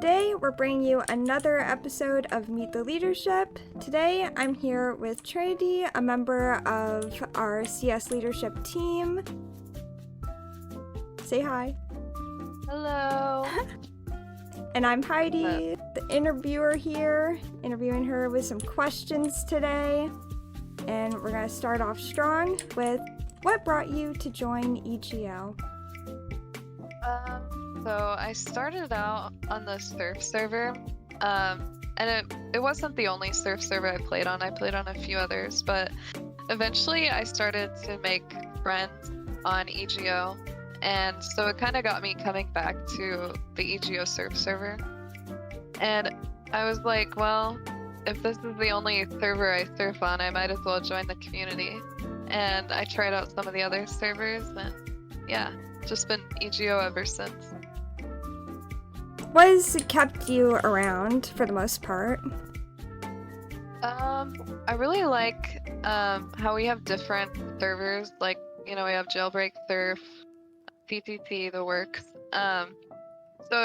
Today we're bringing you another episode of Meet the Leadership. Today I'm here with Trinity, a member of our CS leadership team. Say hi. Hello. And I'm Heidi, the interviewer here, interviewing her with some questions today. And we're going to start off strong with, what brought you to join EGO? So I started out on the surf server, and it wasn't the only surf server I played on. I played on a few others, but eventually I started to make friends on EGO, and so it kind of got me coming back to the EGO surf server. And I was like, well, if this is the only server I surf on, I might as well join the community. And I tried out some of the other servers, and yeah, just been EGO ever since. What has kept you around for the most part? I really like how we have different servers. Like, you know, we have Jailbreak, Surf, TTT, the works. So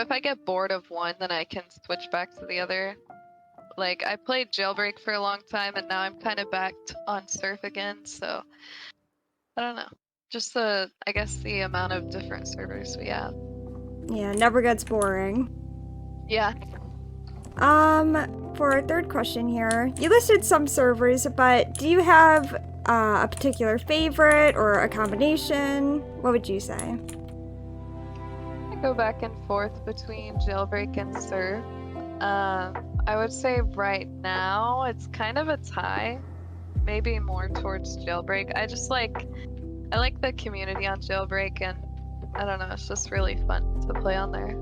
if I get bored of one, then I can switch back to the other. Like, I played Jailbreak for a long time, and now I'm kind of back on Surf again, so I don't know. Just I guess the amount of different servers we have. Yeah, never gets boring. Yeah. For our third question here, you listed some servers, but do you have a particular favorite or a combination? What would you say? I go back and forth between Jailbreak and Surf. I would say right now it's kind of a tie, maybe more towards Jailbreak. I like the community on Jailbreak, and I don't know, it's just really fun to play on there.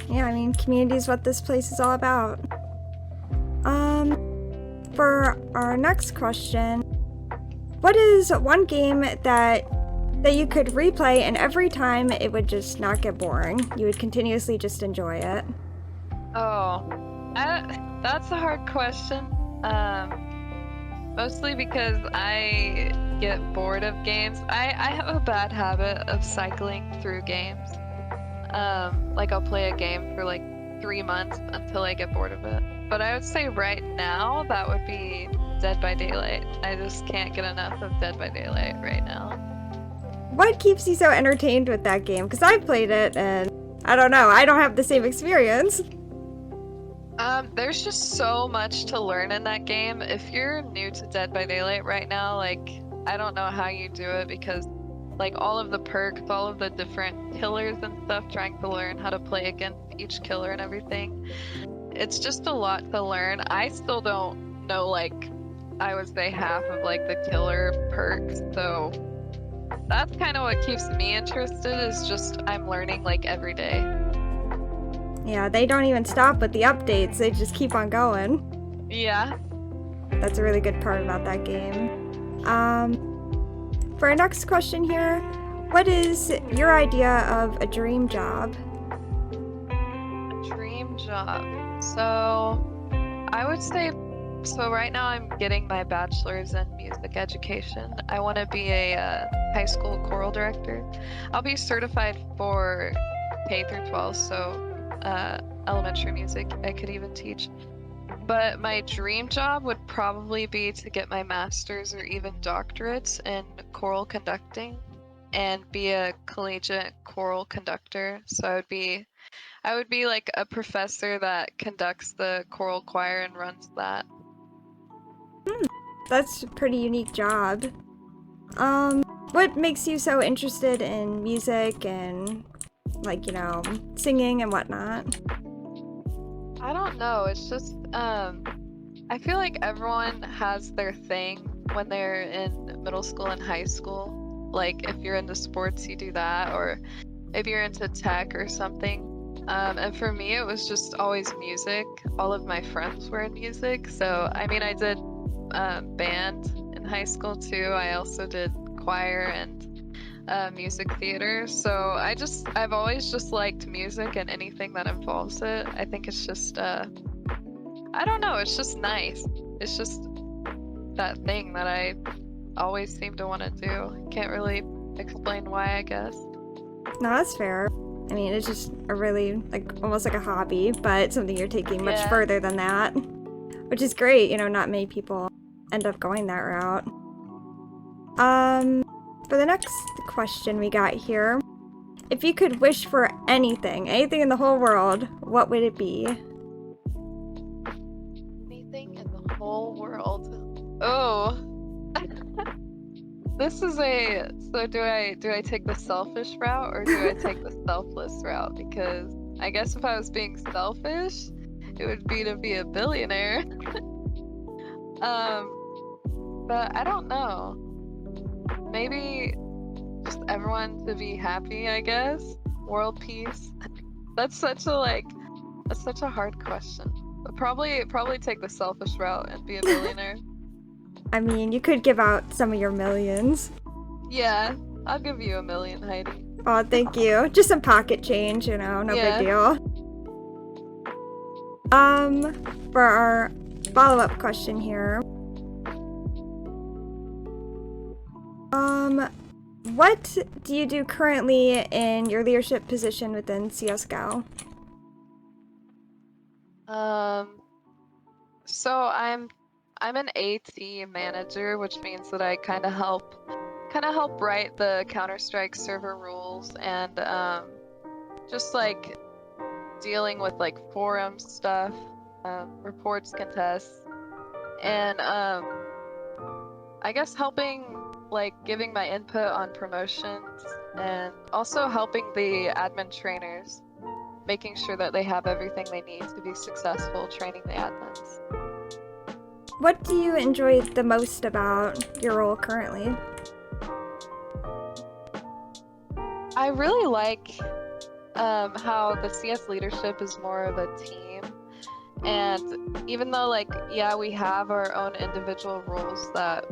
Yeah, I mean, community is what this place is all about. For our next question, what is one game that you could replay and every time it would just not get boring? You would continuously just enjoy it. Oh, that's a hard question. Mostly because I get bored of games. I have a bad habit of cycling through games. Like I'll play a game for like 3 months until I get bored of it. But I would say right now that would be Dead by Daylight. I just can't get enough of Dead by Daylight right now. What keeps you so entertained with that game? Because I've played it and I don't know, I don't have the same experience. There's just so much to learn in that game. If you're new to Dead by Daylight right now, like, I don't know how you do it because, like, all of the perks, all of the different killers and stuff, trying to learn how to play against each killer and everything. It's just a lot to learn. I still don't know, like, I would say half of, like, the killer perks, so that's kind of what keeps me interested, is just I'm learning, like, every day. Yeah, they don't even stop with the updates. They just keep on going. Yeah. That's a really good part about that game. For our next question here, what is your idea of a dream job? A dream job. So, I would say, so right now I'm getting my bachelor's in music education. I want to be a high school choral director. I'll be certified for K through 12, so elementary music I could even teach. But my dream job would probably be to get my master's or even doctorates in choral conducting and be a collegiate choral conductor. So I would be like a professor that conducts the choral choir and runs that. That's a pretty unique job. What makes you so interested in music and, like, you know, singing and whatnot? I don't know. It's just, I feel like everyone has their thing when they're in middle school and high school. Like, if you're into sports, you do that, or if you're into tech or something. And for me, it was just always music. All of my friends were in music. So, I mean, I did band in high school too. I also did choir and music theater. So I've always just liked music and anything that involves it. I think it's just, I don't know, it's just nice. It's just that thing that I always seem to want to do. Can't really explain why, I guess. No, that's fair. I mean, it's just a really, like, almost like a hobby, but something you're taking much further than that, which is great. You know, not many people end up going that route. For the next question we got here, if you could wish for anything in the whole world, what would it be? Anything in the whole world. Oh. This is so do I take the selfish route or do I take the selfless route? Because I guess if I was being selfish, it would be to be a billionaire. But I don't know. Maybe just everyone to be happy, I guess. World peace. That's such a hard question. But probably take the selfish route and be a billionaire. I mean, you could give out some of your millions. Yeah, I'll give you $1 million, Heidi. Oh, thank you. Just some pocket change, you know, no big deal. For our follow-up question here. What do you do currently in your leadership position within CSGO? So I'm an AT manager, which means that I kind of help write the Counter-Strike server rules and just like dealing with like forum stuff, reports, contests, and I guess helping, like, giving my input on promotions and also helping the admin trainers, making sure that they have everything they need to be successful training the admins. What do you enjoy the most about your role currently? I really like how the CS leadership is more of a team, and even though, like, yeah, we have our own individual roles that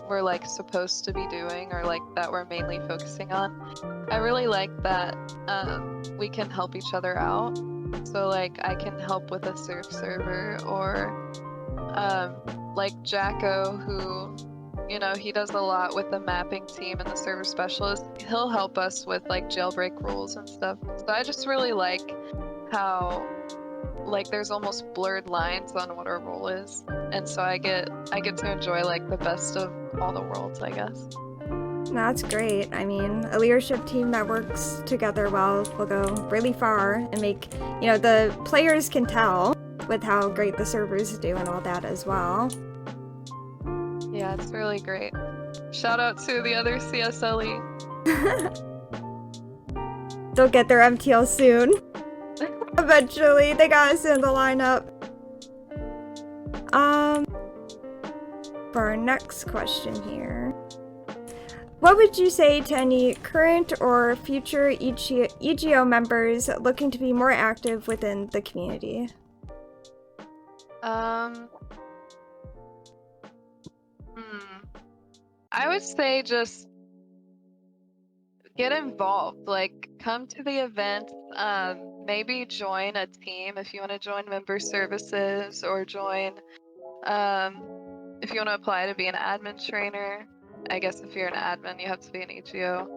we're like supposed to be doing or like that we're mainly focusing on, I really like that we can help each other out. So like I can help with a surf server, or like Jacko, who, you know, he does a lot with the mapping team and the server specialist. He'll help us with like jailbreak rules and stuff. So I just really like how like there's almost blurred lines on what our role is, and so I get to enjoy like the best of all the worlds, I guess. That's great. I mean, a leadership team that works together well will go really far and make, you know, the players can tell with how great the servers do and all that as well. Yeah, it's really great. Shout out to the other CSLE. They'll get their MTL soon. Eventually, they got us in the lineup. For our next question here. What would you say to any current or future EGO members looking to be more active within the community? I would say just get involved, like come to the event, maybe join a team if you want to join member services, or join if you want to apply to be an admin trainer. I guess if you're an admin you have to be an EGO,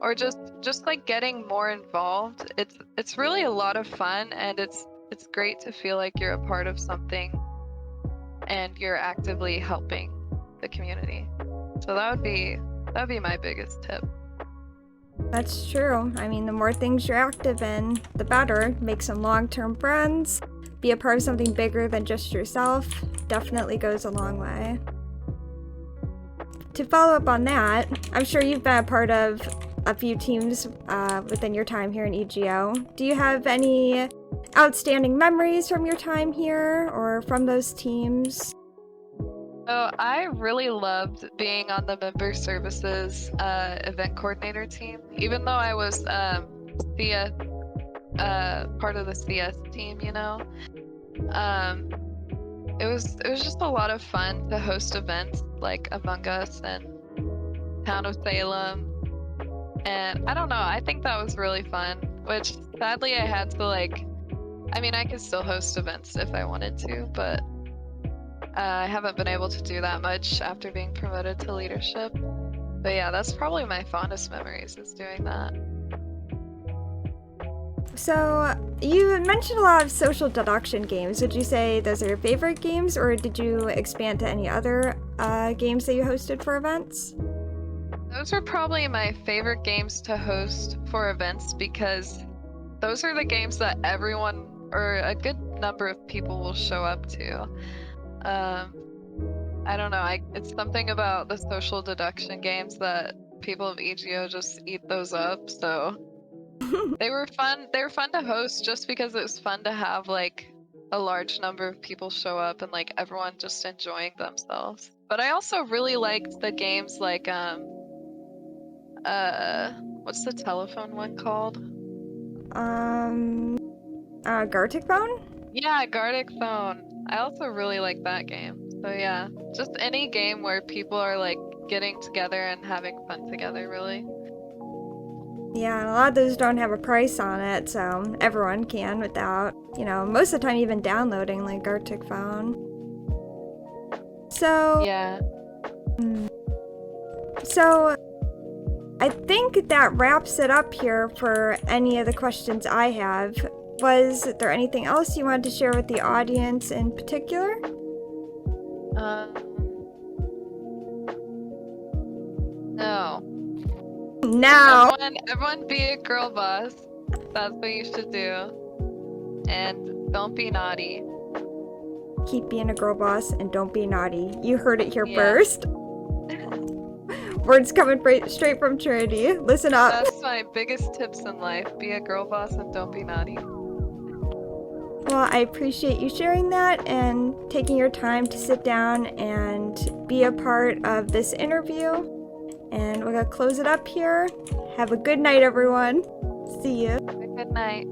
or just like getting more involved. It's really a lot of fun, and it's great to feel like you're a part of something and you're actively helping the community. So that would be my biggest tip. That's true. I mean, the more things you're active in, the better. Make some long-term friends, be a part of something bigger than just yourself. Definitely goes a long way. To follow up on that, I'm sure you've been a part of a few teams within your time here in EGO. Do you have any outstanding memories from your time here or from those teams? Oh, I really loved being on the member services event coordinator team. Even though I was CS, part of the CS team, you know, it was just a lot of fun to host events like Among Us and Town of Salem, and I don't know, I think that was really fun. Which sadly I had to like, I mean, I could still host events if I wanted to, but I haven't been able to do that much after being promoted to leadership. But yeah, that's probably my fondest memories, is doing that. So, you mentioned a lot of social deduction games. Would you say those are your favorite games, or did you expand to any other games that you hosted for events? Those are probably my favorite games to host for events because those are the games that everyone or a good number of people will show up to. I don't know, it's something about the social deduction games that people of EGO just eat those up, so they were fun to host just because it was fun to have like a large number of people show up and like everyone just enjoying themselves. But I also really liked the games like what's the telephone one called? Gartic Phone? Yeah, Gartic Phone. I also really like that game. So yeah, just any game where people are like getting together and having fun together, really. Yeah, and a lot of those don't have a price on it, so everyone can without, most of the time even downloading like Gartic Phone. So, Yeah. So, I think that wraps it up here for any of the questions I have. Was there anything else you wanted to share with the audience in particular? No. No. Everyone be a girl boss. That's what you should do. And don't be naughty. Keep being a girl boss and don't be naughty. You heard it here Yeah. first. Words coming straight from Trinity. Listen up. That's my biggest tips in life. Be a girl boss and don't be naughty. Well, I appreciate you sharing that and taking your time to sit down and be a part of this interview. And we're going to close it up here. Have a good night, everyone. See you. Good night.